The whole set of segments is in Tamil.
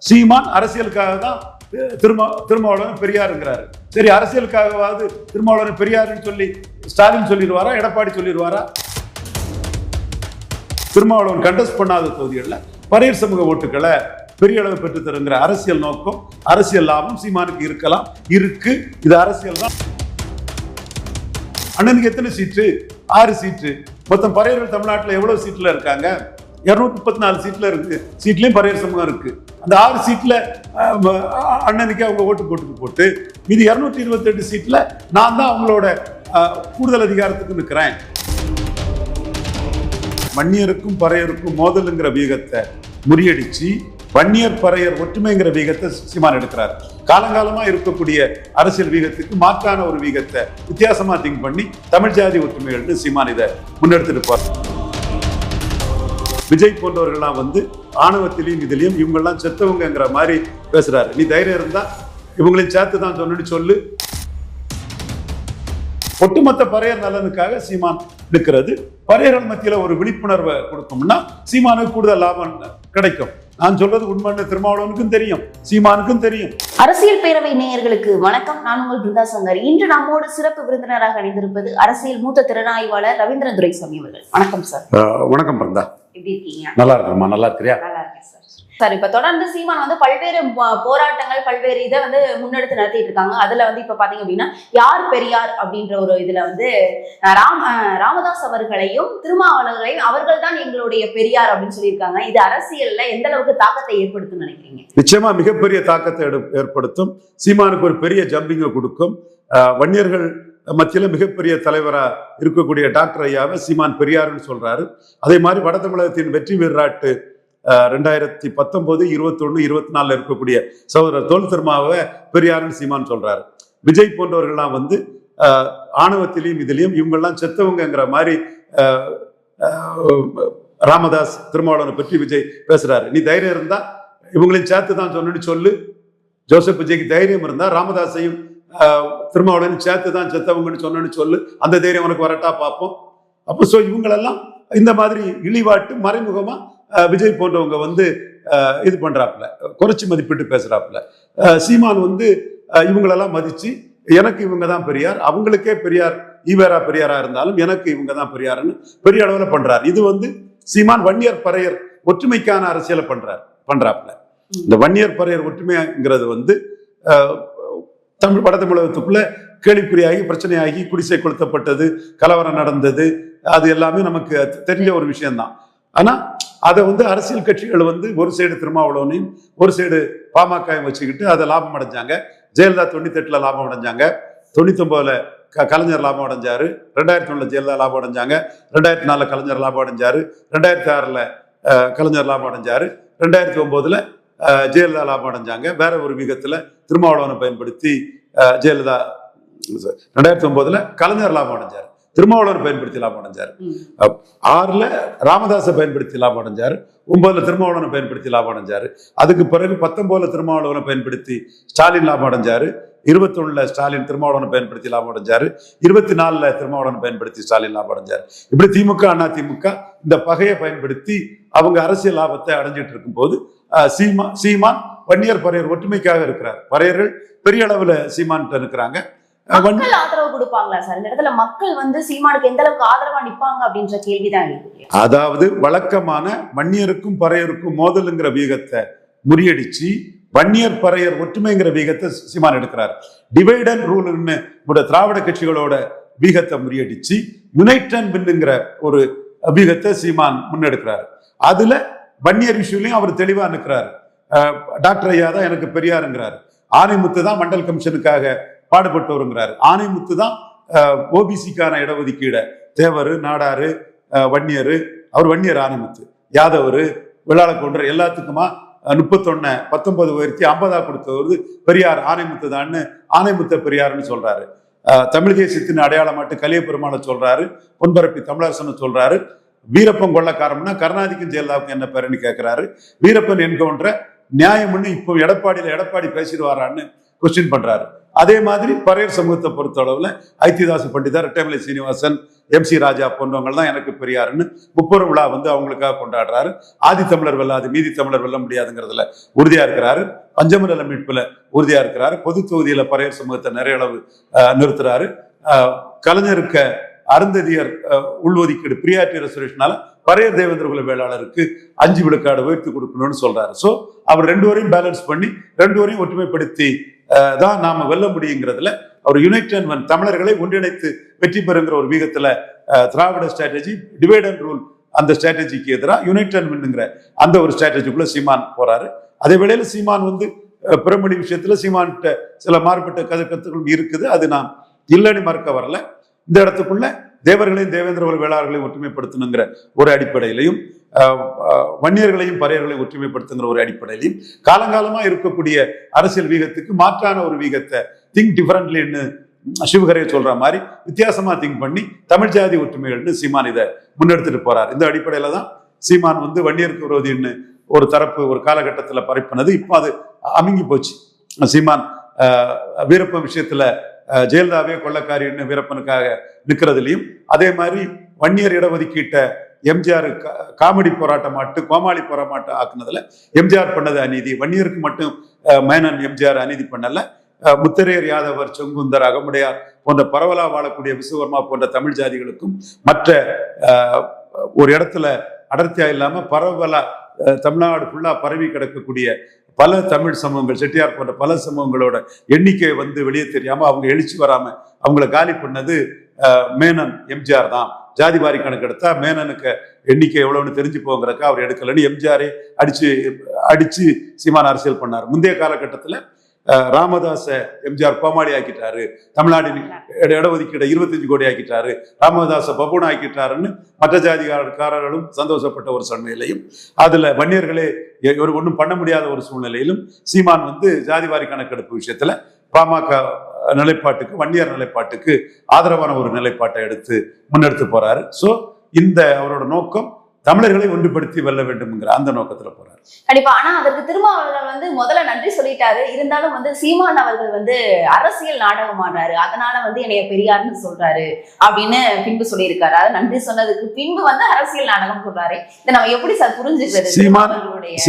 சீமான் அரசியலுக்காக தான் திருமாவளவன் பெரியாருங்கிறாரு. சரி, அரசியலுக்காகவாவது திருமாவளவன் பெரியாருன்னு சொல்லி ஸ்டாலின் சொல்லிடுவாரா, எடப்பாடி சொல்லிடுவாரா? திருமாவளவன் கண்டஸ்ட் பண்ணாத தொகுதிகளில் பரையர் சமூக ஓட்டுக்களை பெரிய அளவு பெற்று தருங்கிற அரசியல் நோக்கம், அரசியல் லாபம் சீமானுக்கு இருக்கலாம், இருக்கு. இது அரசியல் தான். அண்ணனுக்கு எத்தனை சீட்டு? 6 சீட்டு. மொத்தம் பரையர்கள் தமிழ்நாட்டில் எவ்வளவு சீட்ல இருக்காங்க? 234 சீட்ல இருக்கு. சீட்லயும் பரையர் சமூகம் இருக்கு. அந்த 6 சீட்ல அண்ணனுக்கு அவங்க ஓட்டு போட்டு மீதி 228 சீட்ல நான் தான் அவங்களோட கூடுதல் அதிகாரத்துக்கு நிற்கிறேன். வன்னியருக்கும் பறையருக்கும் மோதலுங்கிற வீகத்தை முறியடிச்சு வன்னியர் பறையர் ஒற்றுமைங்கிற வீகத்தை சீமான் எடுக்கிறார். காலங்காலமா இருக்கக்கூடிய அரசியல் வீகத்துக்கு மாற்றான ஒரு வீகத்தை வித்தியாசமா திங்க் பண்ணி தமிழ் ஜாதி ஒற்றுமைகள்னு சீமான் இதை முன்னெடுத்துட்டு போறார். விஜய் போன்றவர்கள்லாம் ஆணவத்திலையும் இதுலயும் இவங்கெல்லாம் செத்தவங்கிற மாதிரி பேசுறாரு. நீ தைரியம் இருந்தா இவங்களையும் சேர்த்து தான் சொன்னு சொல்லு. ஒட்டுமொத்த பறையர் நலனுக்காக சீமான் இருக்கிறது. பறையர்கள் மத்தியில ஒரு விழிப்புணர்வை கொடுக்கும்னா சீமானுக்கு கூடுதல் லாபம் கிடைக்கும். நான் சொல்றது உண்மைன்னு திருமாவளவனுக்கும் தெரியும், சீமானுக்கும் தெரியும். அரசியல் பேரவை நேயர்களுக்கு வணக்கம். நான் உங்கள் பிருந்தா சங்கர். இன்று நம்மோடு சிறப்பு விருந்தினராக அணிந்திருப்பது அரசியல் மூத்த திறனாய்வாளர் ரவீந்திரன் துரைசாமி அவர்கள். வணக்கம் சார். வணக்கம் பிருந்தா. எப்படி இருக்கீங்க? நல்லா இருக்கமா? நல்லா இருக்கிறியா? நல்லா இருக்கேன் சார். சார், இப்ப தொடர்ந்து சீமான் பல்வேறு போராட்டங்கள், பல்வேறு இதை முன்னெடுத்து நடத்திட்டு இருக்காங்க. அதுல இப்ப பாத்தீங்க அப்படின்னா யார் பெரியார் அப்படின்ற ஒரு இதுல ராமதாஸ் அவர்களையும் திருமாவளவர்களையும் அவர்கள் தான் எங்களுடைய பெரியார் அப்படின்னு சொல்லியிருக்காங்க. இது அரசியல்ல எந்த அளவுக்கு தாக்கத்தை ஏற்படுத்தும் நினைக்கிறீங்க? நிச்சயமா மிகப்பெரிய தாக்கத்தை ஏற்படுத்தும். சீமானுக்கு ஒரு பெரிய ஜம்பிங்கை கொடுக்கும். வன்னியர்கள் மத்தியில மிகப்பெரிய தலைவரா இருக்கக்கூடிய டாக்டர் ஐயாவை சீமான் பெரியாருன்னு சொல்றாரு. அதே மாதிரி வட தமிழகத்தின் வெற்றி வீராட்டு 2019, 21, 24 இருக்கக்கூடிய சகோதரர் தோல் திருமாவை பெரியாருன்னு சீமான் சொல்றாரு. விஜய் போன்றவர்கள்லாம் ஆணவத்திலையும் இதுலயும் இவங்கெல்லாம் செத்தவங்கிற மாதிரி ராமதாஸ் திருமாவளவனை பற்றி விஜய் பேசுறாரு. நீ தைரியம் இருந்தா இவங்களையும் சேர்த்து தான் சொன்னு சொல்லு. ஜோசப் விஜய்க்கு தைரியம் இருந்தா ராமதாஸையும் திருமாவளவன் சேர்த்து தான் செத்தவங்கன்னு சொன்னு சொல்லு. அந்த தைரியம் உனக்கு வரட்டா பார்ப்போம். அப்போ இவங்களெல்லாம் இந்த மாதிரி இழிவாட்டு மறைமுகமா விஜய் போன்றவங்க இது பண்றாப்புல, குறைச்சி மதிப்பிட்டு பேசுறாப்புல. சீமான் இவங்களெல்லாம் மதிச்சு எனக்கு இவங்க தான் பெரியார், அவங்களுக்கே பெரியார் ஈவேரா பெரியாரா இருந்தாலும் எனக்கு இவங்க தான் பெரியாருன்னு பெரிய அளவுல பண்றாரு. இது சீமான் வன்னியர் பறையர் ஒற்றுமைக்கான அரசியலை பண்றாப்புல. இந்த வன்னியர் பறையர் ஒற்றுமைங்கிறது வட தமிழகத்துக்குள்ள கேள்விக்குறியாகி பிரச்சனையாகி குடிசை கொளுத்தப்பட்டது, கலவரம் நடந்தது, அது எல்லாமே நமக்கு தெரிஞ்ச ஒரு விஷயம்தான். ஆனா அதை அரசியல் கட்சிகள் ஒரு சைடு திருமாவளவனையும் ஒரு சைடு பாமகவையும் வச்சுக்கிட்டு அதை லாபம் அடைஞ்சாங்க. ஜெயலலிதா 98ல லாபம் அடைஞ்சாங்க, 99ல கலைஞர் லாபம் அடைஞ்சாரு, 2001ல ஜெயலலிதா லாபம் அடைஞ்சாங்க, 2004ல கலைஞர் லாபம் அடைஞ்சாரு, 2006ல கலைஞர் லாபம் அடைஞ்சாரு, 2009ல ஜெயலலிதா லாபம் அடைஞ்சாங்க. வேற ஒரு விகத்துல திருமாவளவனை பயன்படுத்தி ஜெயலலிதா 2009ல கலைஞர் லாபம் அடைஞ்சாரு, திருமாவளவன் பயன்படுத்தி லாபம் அடைஞ்சாரு, 6ல ராமதாஸை பயன்படுத்தி லாபம் அடைஞ்சாரு, 9ல திருமாவளவனை பயன்படுத்தி லாபம் அடைஞ்சாரு. அதுக்கு பிறகு 19ல திருமாவளவனை பயன்படுத்தி ஸ்டாலின் லாபம் அடைஞ்சாரு, 21ல ஸ்டாலின் திருமாவளவனை பயன்படுத்தி லாபம் அடைஞ்சாரு, 24ல திருமாவளவனை பயன்படுத்தி ஸ்டாலின் லாபம் அடைஞ்சாரு. இப்படி திமுக அண்ணா திமுக இந்த பகையை பயன்படுத்தி அவங்க அரசியல் லாபத்தை அடைஞ்சிட்டு இருக்கும் போது சீமான் வன்னியர் பறையர் ஒற்றுமைக்காக இருக்கிறார். பறையர்கள் பெரிய அளவுல சீமான் இருக்கிறாங்க. மக்கள் ஆதரவு கொடுப்பாங்களா சார்? இந்த இடத்துல மக்கள் சீமானுக்கு எந்த அளவுக்கு ஆதரவா நிப்பாங்க அப்படின்ற கேள்விதான் இருக்கு. அதாவது வழக்கமான வன்னியருக்கும் பறையருக்கும் மோதலுங்கிற வீகத்தை முறியடிச்சு வன்னியர் பறையர் ஒற்றுமைங்கிற வீகத்தை சீமான் எடுக்கிறார். டிவைட் அண்ட் ரூல்னு திராவிட கட்சிகளோட வீகத்தை முறியடிச்சு யுனைட் அண்ட் வின்னுங்கிற ஒரு வீகத்தை சீமான் முன்னெடுக்கிறார். அதுல வன்னியர் இஷ்யூலையும் அவர் தெளிவா நிற்கிறார். டாக்டர் ஐயா தான் எனக்கு பெரியாருங்கிறார். ஆனைமுத்து தான் மண்டல் கமிஷனுக்காக பாடுபட்டு வருங்கிறாரு. ஆனைமுத்து தான் ஓபிசிக்கான இடஒதுக்கீட தேவர், நாடாரு, வன்னியரு, அவர் வன்னியர் ஆனைமுத்து, யாதவர், விழாளக்கொண்டர் எல்லாத்துக்குமா 31 19 உயர்த்தி 50 கொடுத்தவர் பெரியார் ஆனைமுத்து தான். ஆனைமுத்த பெரியாருன்னு சொல்றாரு. தமிழ் தேசியத்தின் அடையாளமாட்டு கலியபெருமானை சொல்றாரு, பொன்பரப்பி தமிழரசனை சொல்றாரு. வீரப்பன் கொள்ளக்காரம்னா கருணாநிதிக்கும் ஜெயலலிதாவுக்கும் என்ன பேருன்னு கேட்கிறாரு. வீரப்பன் என்கவுண்டரை நியாயம்னு இப்போ எடப்பாடி பேசிடுவாரான்னு கொஸ்டின் பண்றாரு. அதே மாதிரி பறையர் சமூகத்தை பொறுத்த அளவுல ஐத்திதாச பண்டிதர், ரெட்டமலை சீனிவாசன், MC ராஜா போன்றவங்க தான் எனக்கு பெரியாருன்னு முப்பெரும் விழா வந்து அவங்களுக்காக கொண்டாடுறாரு. ஆதி தமிழர் வெல்லாது மீதி தமிழர் வெல்ல முடியாதுங்கிறதுல உறுதியா இருக்கிறாரு. பஞ்சமநல மீட்புல உறுதியா இருக்கிறாரு. பொது தொகுதியில பறையர் சமூகத்தை நிறைய அளவு நிறுத்துறாரு. கலைஞருக்கு அருந்ததியர் உள்ஒதுக்கீடு பிரியாரிட்டி ரெசர்வேஷனால பறையர் தேவேந்திர குல வேளாளருக்கு 5 விழுக்காடு உயர்த்தி கொடுக்கணும்னு சொல்றாரு. சோ அவர் 2 வரையும் பேலன்ஸ் பண்ணி 2 வரையும் ஒற்றுமைப்படுத்தி தான் நாம வெல்ல முடியுங்கிறதுல அவர் யுனைட் அண்ட் ஒன், தமிழர்களை ஒன்றிணைத்து வெற்றி பெறுங்கிற ஒரு வீகத்துல திராவிட ஸ்ட்ராட்டஜி, டிவைட் அண்ட் ரூல் அந்த ஸ்ட்ராட்டஜிக்கு எதிராக யுனைட் அண்ட் வின்ங்கிற அந்த ஒரு ஸ்ட்ராட்டஜிக்குள்ள சீமான் போறாரு. அதே வேளையில சீமான் வந்து பிறமொழி விஷயத்துல சீமான்கிட்ட சில மாறுபட்ட கருத்துக்கள் இருக்குது. அது நான் இல்லைன்னு மறுக்க வரல. இந்த இடத்துக்குள்ள தேவர்களையும் தேவேந்திர குல வேளாளர்களையும் ஒற்றுமைப்படுத்தணுங்கிற ஒரு அடிப்படையிலையும், வன்னியர்களையும் பறையர்களையும் ஒற்றுமைப்படுத்துங்கிற ஒரு அடிப்படையிலையும், காலங்காலமா இருக்கக்கூடிய அரசியல் வீகத்துக்கு மாற்றான ஒரு வீகத்தை திங்க் டிஃபரண்ட்லின்னு சிவகரையை சொல்ற மாதிரி வித்தியாசமா திங்க் பண்ணி தமிழ் ஜாதி ஒற்றுமைகள்னு சீமான் இதை முன்னெடுத்துட்டு போறார். இந்த அடிப்படையில தான் சீமான் வந்து வன்னியருக்கு விரோதின்னு ஒரு தரப்பு ஒரு காலகட்டத்தில் பரப்பினது. இப்போ அது அமுங்கி போச்சு. சீமான் வீரப்பன் விஷயத்துல ஜெயலலிதாவே கொள்ளக்காரின்னு வீரப்பனுக்காக நிற்கிறதுலையும், அதே மாதிரி வன்னியர் இடஒதுக்கீட்ட எம்ஜிஆர் காமெடி போராட்டமாட்டு கோமாளி போராட்டம் ஆக்குனதுல எம்ஜிஆர் பண்ணது அநீதி, வன்னியருக்கு மட்டும் மேனன் எம்ஜிஆர் அநீதி பண்ணல, முத்திரையர், யாதவர், செங்குந்தர், அகமுடையார் போன்ற பரவலா வாழக்கூடிய விசுவர்மா போன்ற தமிழ் ஜாதிகளுக்கும் மற்ற ஒரு இடத்துல அடர்த்தியா இல்லாம பரவலா தமிழ்நாடு ஃபுல்லா பரவி கிடக்கக்கூடிய பல தமிழ் சமூகங்கள், செட்டியார் போன்ற பல சமூகங்களோட எண்ணிக்கை வந்து வெளியே தெரியாம அவங்க எழுச்சி வராம அவங்கள காலி பண்ணது மேனன் எம்ஜிஆர் தான். ஜாதி வாரி கணக்கு எடுத்தா மேனனுக்கு எண்ணிக்கை எவ்வளவுன்னு தெரிஞ்சு போங்கிறக்க அவர் எடுக்கலன்னு எம்ஜிஆரே அடிச்சு சீமான் அரசியல் பண்ணார். முந்தைய காலகட்டத்துல ராமதாச எம்ஜிஆர் கோமாளி ஆக்கிட்டாரு, தமிழ்நாட்டின் இடஒதுக்கீடு 25 கோடி ஆக்கிட்டாரு, ராமதாச பபுன் ஆக்கிட்டாருன்னு மற்ற ஜாதிகாரர்களும் சந்தோஷப்பட்ட ஒரு சூழ்நிலையிலையும், அதுல வன்னியர்களே ஒன்றும் பண்ண முடியாத ஒரு சூழ்நிலையிலும் சீமான் வந்து ஜாதிவாரி கணக்கெடுப்பு விஷயத்துல பாமக நிலைப்பாட்டுக்கு, வன்னியர் நிலைப்பாட்டுக்கு ஆதரவான ஒரு நிலைப்பாட்டை முன்னெடுத்து போறாரு. சோ இந்த அவரோட நோக்கம் தமிழர்களை ஒன்றுபடுத்தி வெல்ல வேண்டும்ங்கிற அந்த நோக்கத்துல போறாரு. கண்டிப்பா. ஆனா அதற்கு திருமாவளவன் வந்து முதல்ல நன்றி சொல்லிட்டாரு. இருந்தாலும் வந்து சீமான் அவர்கள் வந்து அரசியல் நாடகம் ஆடுறாரு, அதனால வந்து என்னைய பெரியார்னு சொல்றாரு அப்படின்னு பின்பு சொல்லியிருக்காரு. அதாவது நன்றி சொன்னதுக்கு பின்பு வந்து அரசியல் நாடகம் சொல்றாரு. இதை நம்ம எப்படி சார் புரிஞ்சுக்கிறது?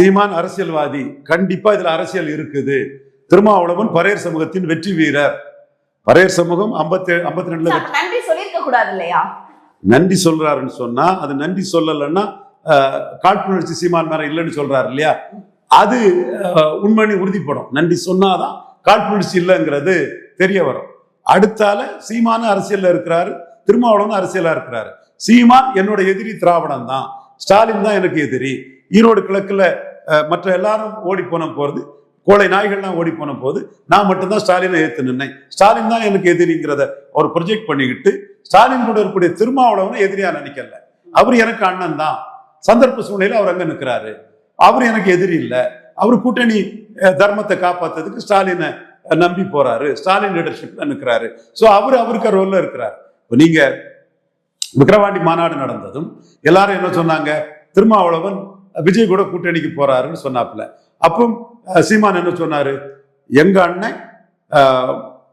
சீமான் அரசியல்வாதி, கண்டிப்பா இதுல அரசியல் இருக்குது. திருமாவளவன் பறையர் சமூகத்தின் வெற்றி வீரர். பறையர் சமூகம் 52 நன்றி சொல்லியிருக்க கூடாது இல்லையா? நன்றி சொல்றாருன்னு சொன்னா, அது நன்றி சொல்லலைன்னா காழ்ப்புணர்ச்சி சீமான் மேல இல்லைன்னு சொல்றாரு இல்லையா, அது உண்மையை உறுதிப்படும். நன்றி சொன்னாதான் காழ்ப்புணர்ச்சி இல்லைங்கிறது தெரிய வரும். அடுத்தால சீமான அரசியல்ல இருக்கிறாரு, திருமாவளவன் அரசியலா இருக்கிறாரு. சீமான் என்னோட எதிரி திராவிடம் தான், ஸ்டாலின் தான் எனக்கு எதிரி. ஈரோடு கிழக்குல மற்ற எல்லாரும் ஓடி போது, கோழை நாய்கள்லாம் ஓடி போன போது நான் மட்டும்தான் ஸ்டாலினை ஏற்று நின்னேன். ஸ்டாலின் தான் எனக்கு எதிரிங்கிறத ஒரு ப்ரொஜெக்ட் பண்ணிக்கிட்டு ஸ்டாலின் கூட இருக்கக்கூடிய திருமாவளவனை எதிரியா நினைக்கல. அவர் எனக்கு அண்ணன் தான். சந்தர்ப்ப சூழ்நிலையில அவர் அங்க நிற்கிறாரு. அவர் எனக்கு எதிரி இல்லை. அவர் கூட்டணி தர்மத்தை காப்பாத்துறதுக்கு ஸ்டாலினை நம்பி போறாரு, ஸ்டாலின் லீடர்ஷிப்ல நிற்கிறாரு. ஸோ அவருக்கு ரோல்ல இருக்கிறாரு. இப்போ நீங்க விக்கிரவாண்டி மாநாடு நடந்ததும் எல்லாரும் என்ன சொன்னாங்க, திருமாவளவன் விஜய் கூட கூட்டணிக்கு போறாருன்னு சொன்னாப்புல. அப்போ சீமான் என்ன சொன்னாரு, எங்க அண்ணன்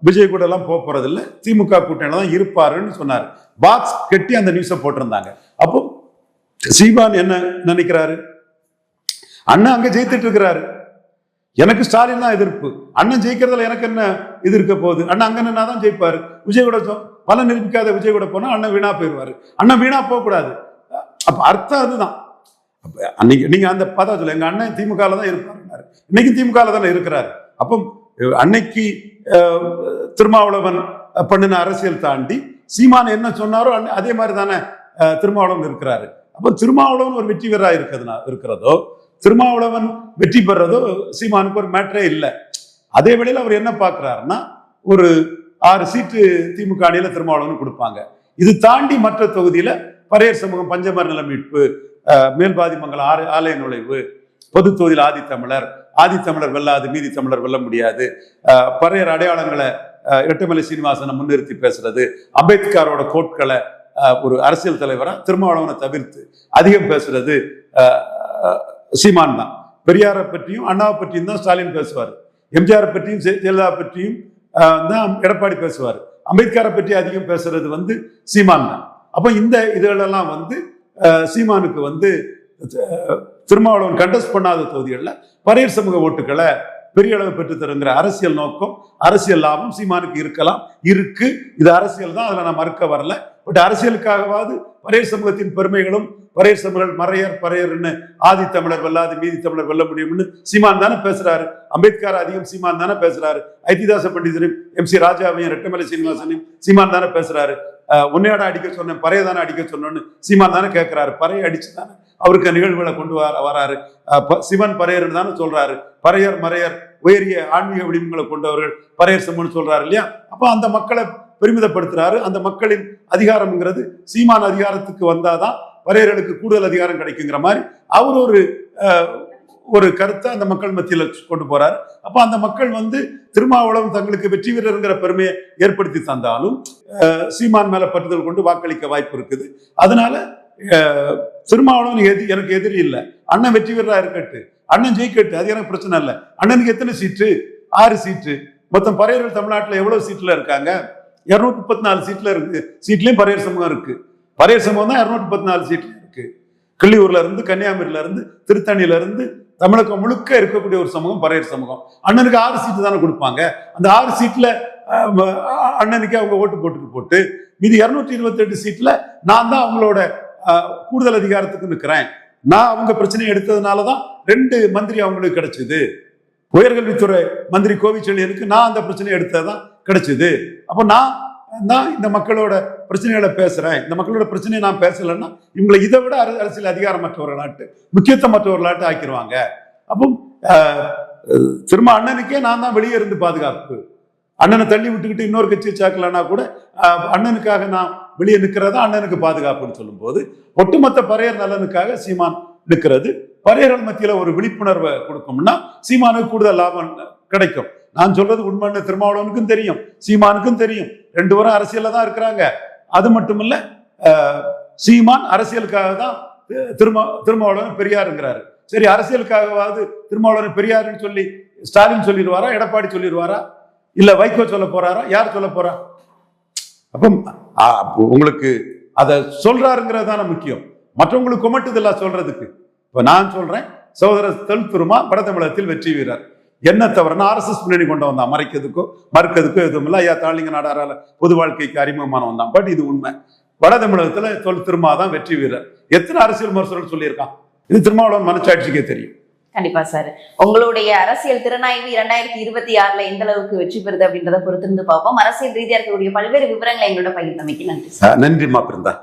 விஜய் கூட எல்லாம் போறதில்லை, திமுக கூட்டணியில தான் இருப்பாருன்னு சொன்னாரு. பாக்ஸ் கட்டி அந்த நியூஸை போட்டிருந்தாங்க. அப்போ சீமான் என்ன நினைக்கிறாரு, அண்ணன் அங்க ஜெயித்துட்டு இருக்கிறாரு, எனக்கு ஸ்டாலின் தான் எதிர்ப்பு, அண்ணன் ஜெயிக்கிறதுல எனக்கு என்ன இது இருக்க போகுது, அண்ணன் அங்க நின்னா தான் ஜெயிப்பாரு, விஜய் கூட பல நிரூபிக்காத விஜய் கூட போனா அண்ணன் வீணா போயிடுவாரு, அண்ணன் வீணா போக கூடாது. அப்ப அர்த்தம் அதுதான். அன்னைக்கு நீங்க அந்த பார்த்தா சொல்ல, எங்க அண்ணன் திமுக தான் இருப்பாரு, இன்னைக்கு திமுக தானே இருக்கிறாரு. அப்போ அன்னைக்கு திருமாவளவன் பண்ணின அரசியல் தாண்டி சீமான் என்ன சொன்னாரோ அதே மாதிரி தானே திருமாவளவன் இருக்கிறாரு. அப்போ திருமாவளவன் ஒரு வெற்றி வீரராக இருக்கிறதோ, திருமாவளவன் வெற்றி பெறதோ சீமானுக்கு ஒரு மேட்டரே இல்லை. அதே வேளையில் அவர் என்ன பார்க்கிறாருன்னா, ஒரு 6 சீட்டு திமுக அணியில திருமாவளவன் கொடுப்பாங்க. இது தாண்டி மற்ற தொகுதியில பறையர் சமூகம், பஞ்சமர் நில மீட்பு, மேல்பாதிமங்கலம் ஆலய நுழைவு, பொது தொகுதியில் ஆதித்தமிழர் வெல்லாது மீதி தமிழர் வெல்ல முடியாது, பறையர் அடையாளங்களை ரெட்டமலை சீனிவாசனை முன்னிறுத்தி பேசுறது, அம்பேத்கரோட கோட்களை ஒரு அரசியல் தலைவரா திருமாவளவனை தவிர்த்து அதிகம் பேசுறது சீமான் தான். பெரியாரை பற்றியும் அண்ணாவை பற்றியும் தான் ஸ்டாலின் பேசுவார். எம்ஜிஆர் பற்றியும் ஜெயலலிதா பற்றியும் தான் எடப்பாடி பேசுவார். அம்பேத்கரை பற்றி அதிகம் பேசுறது வந்து சீமான் தான். அப்போ இந்த இதுகளெல்லாம் வந்து சீமானுக்கு வந்து திருமாவளவன் கண்டஸ்ட் பண்ணாத தொகுதிகளில் பரையர் சமூக ஓட்டுகளை பெரிய அளவு பெற்று தருங்கிற அரசியல் நோக்கம், அரசியல் லாபம் சீமானுக்கு இருக்கு. இது அரசியல் தான், அதுல நான் மறுக்க வரல. பட் அரசியலுக்காகவாது பரையர் சமூகத்தின் பெருமைகளும், பரையர் சமூகம் பரையர்னு ஆதி தமிழர் வெல்லாது மீதி தமிழர் வெல்ல முடியும்னு சீமான் தானே பேசுறாரு. அம்பேத்கர் அதிகம் சீமான் தானே பேசுறாரு. ஐத்திதாச பண்டிதரையும் MC ராஜாவையும் ரெட்டமலை சீனிவாசனையும் சீமான் தானே பேசுறாரு. உன்னையோட அடிக்க சொன்னேன், பறைய தானே அடிக்க சொன்னோன்னு சீமான் தானே கேட்கிறாரு. பறைய அடிச்சு தானே அவருக்கு நிகழ்வுகளை கொண்டு வராரு. சிவன் பறையர்னு தானே சொல்றாரு. பறையர் மறையர் உயரிய ஆன்மீக விளிம்புகளை கொண்டவர்கள் பறையர் சமூகம்னு சொல்றாரு இல்லையா? அப்போ அந்த மக்களை பெருமிதப்படுத்துறாரு. அந்த மக்களின் அதிகாரம்ங்கிறது சீமான் அதிகாரத்துக்கு வந்தாதான் பறையர்களுக்கு கூடுதல் அதிகாரம் கிடைக்குங்கிற மாதிரி அவர் ஒரு கருத்தை அந்த மக்கள் மத்தியில் கொண்டு போறாரு. அப்ப அந்த மக்கள் வந்து திருமாவளவன் தங்களுக்கு வெற்றி வீரருங்கிற பெருமையை ஏற்படுத்தி தந்தாலும் சீமான் மேல பற்றுதல் கொண்டு வாக்களிக்க வாய்ப்பு இருக்குது. அதனால திருமாவளவன் எனக்கு எதிரி இல்லை. அண்ணன் வெற்றி வீரரா இருக்கட்டு, அண்ணன் ஜெயிக்கட்டு, அது எனக்கு பிரச்சனை இல்லை. அண்ணனுக்கு எத்தனை சீட்டு? 6 சீட்டு. மொத்தம் பறையர்கள் தமிழ்நாட்டில் எவ்வளவு சீட்ல இருக்காங்க? 234 சீட்ல இருக்கு. சீட்லயும் பறையர் சமூகம் இருக்கு. பறையர் சமூகம் தான் 214 சீட்ல இருக்கு. கிள்ளியூர்ல இருந்து, கன்னியாகுமரியில இருந்து, திருத்தணியில இருந்து தமிழகம் முழுக்க இருக்கக்கூடிய ஒரு சமூகம் பறையர் சமூகம். அண்ணனுக்கு 6 சீட்டு தானே கொடுப்பாங்க. அந்த 6 சீட்ல அண்ணனுக்கு அவங்க ஓட்டு போட்டு மீதி 228 சீட்ல நான் தான் அவங்களோட கூடுதல் அதிகாரத்துக்கு நிற்கிறேன். நான் அவங்க பிரச்சனையை எடுத்ததுனாலதான் 2 மந்திரி அவங்களுக்கு கிடைச்சது. உயர்கல்வித்துறை மந்திரி கோவிச்செழியனுக்கு நான் அந்த பிரச்சனையை எடுத்ததுதான் கிடைச்சது. அப்போ நான் இந்த மக்களோட பிரச்சனைகளை பேசுறேன். இந்த மக்களோட பிரச்சனையை நான் பேசலைன்னா இவங்களை இதை விட அரசியல் அதிகாரமற்றவர்களாட்டு, முக்கியத்துவமற்றவர்களாட்டு ஆக்கிடுவாங்க. அப்போ திரும்ப அண்ணனுக்கே நான் தான் வெளியே இருந்து பாதுகாப்பு. அண்ணனை தள்ளி விட்டுக்கிட்டு இன்னொரு கட்சியை சாக்கலன்னா கூட அண்ணனுக்காக நான் வெளியே நிற்கிறதா அண்ணனுக்கு பாதுகாப்புன்னு சொல்லும் போது ஒட்டுமொத்த பறையர் நலனுக்காக சீமான் நிற்கிறது பறையர்கள் மத்தியில ஒரு விழிப்புணர்வை கொடுக்கும்னா சீமானுக்கு கூடுதல் லாபம் கிடைக்கும். நான் சொல்றது உண்மைன்னு திருமாவளவனுக்கும் தெரியும், சீமானுக்கும் தெரியும். 2 பேரும் அரசியல்ல தான் இருக்கிறாங்க. அது மட்டும் இல்ல, சீமான் அரசியலுக்காக தான் திருமாவளவன் பெரியாருங்கிறாரு. சரி, அரசியலுக்காகவாவது திருமாவளவன் பெரியாருன்னு சொல்லி ஸ்டாலின் சொல்லிடுவாரா, எடப்பாடி சொல்லிடுவாரா, இல்ல வைகோ சொல்ல போறாரா, யார் சொல்ல போறா? அப்ப உங்களுக்கு அதை சொல்றாருங்கிறது தானே முக்கியம். மற்றவங்களுக்கு கொமட்டுதெல்லாம் சொல்றதுக்கு. இப்ப நான் சொல்றேன், சகோதரர் திருமா வட தமிழகத்தில் வெற்றி வீரர். என்ன தவறுனா RSS பின்னணி கொண்டு வந்தான், மறுக்கிறதுக்கோ எதுவும் இல்லை. ஐயா தாளிங்க நாடாரால பொது வாழ்க்கைக்கு அறிமுகமான வந்தான். பட் இது உண்மை. வட தமிழகத்துல திருமா தான் வெற்றி வீரர். எத்தனை அரசியல் விமர்சகர்கள் சொல்லியிருக்கான். இது திருமாவளவன் மனச்சாட்சிக்கே தெரியும். கண்டிப்பா சார், உங்களுடைய அரசியல் திறனாய்வு 2026 எந்த அளவுக்கு வெற்றி பெறுது அப்படின்றத பொறுத்திருந்து பார்ப்போம். அரசியல் ரீதியா இருக்கக்கூடிய பல்வேறு விவரங்களை எங்களோட பகிர்ந்தமைக்கு நன்றி. நன்றிமா பிருந்தா.